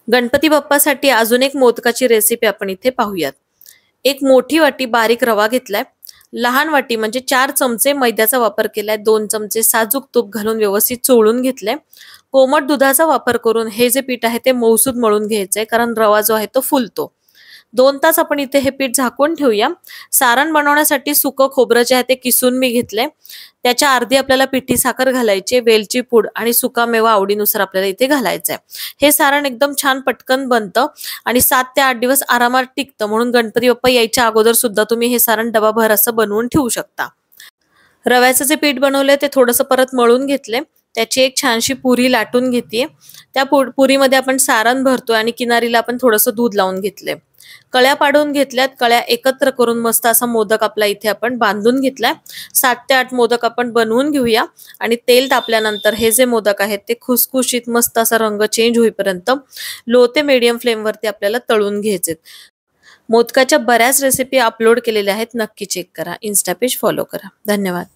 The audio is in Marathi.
गणपती बाप्पासाठी अजून एक मोदकाची रेसिपी आपण इथे पाहूयात. एक मोठी वाटी बारीक रवा घेतलाय. लहान वाटी म्हणजे 4 चमचे मैद्याचा वापर केलाय. 2 चमचे साजूक तूप घालून व्यवस्थित चोळून घेतलंय. कोमट दुधाचा वापर करून हे जे पीठ आहे ते मऊसूद मळून घ्यायचंय, कारण रवा जो आहे तो फुलतो. 2 तास आपण इथे हे पीठ झाकून ठेवूया. सारण बनवण्यासाठी सुकं खोबरं जे आहे ते किसून मी घेतलंय. त्याच्या अर्धी आपल्याला पिठी साखर घालायची, वेलची पूड आणि सुका मेवा आवडीनुसार आपल्याला इथे घालायचा आहे. हे सारण एकदम छान पटकन बनतं आणि 7 ते 8 दिवस आरामात टिकतं, म्हणून गणपती बाप्पा यायच्या अगोदर सुद्धा तुम्ही हे सारण डबाभर असं बनवून ठेवू शकता. रव्याचं जे पीठ बनवलंय ते थोडंसं परत मळून घेतलंय. त्याची एक छानशी पुरी लाटून घेतेय. त्या पुरीमध्ये आपण सारण भरतोय आणि किनारीला आपण थोडंसं दूध लावून घेतलंय. कळ्या पाडून घेतल्यात. कळ्या एकत्र करून मस्त असा मोदक आपला इथे आपण बांधून घेतलाय. 7 ते 8 मोदक आपण बनवून घेऊया आणि तेल तापल्यानंतर हे जे मोदक आहेत ते खुसखुशीत मस्त असा रंग चेंज होईपर्यंत लो ते मीडियम फ्लेमवरती आपल्याला तळून घ्यायचे. मोदकाच्या बऱ्याच रेसिपी अपलोड केलेल्या आहेत, नक्की चेक करा. इन्स्टा पेज फॉलो करा. धन्यवाद.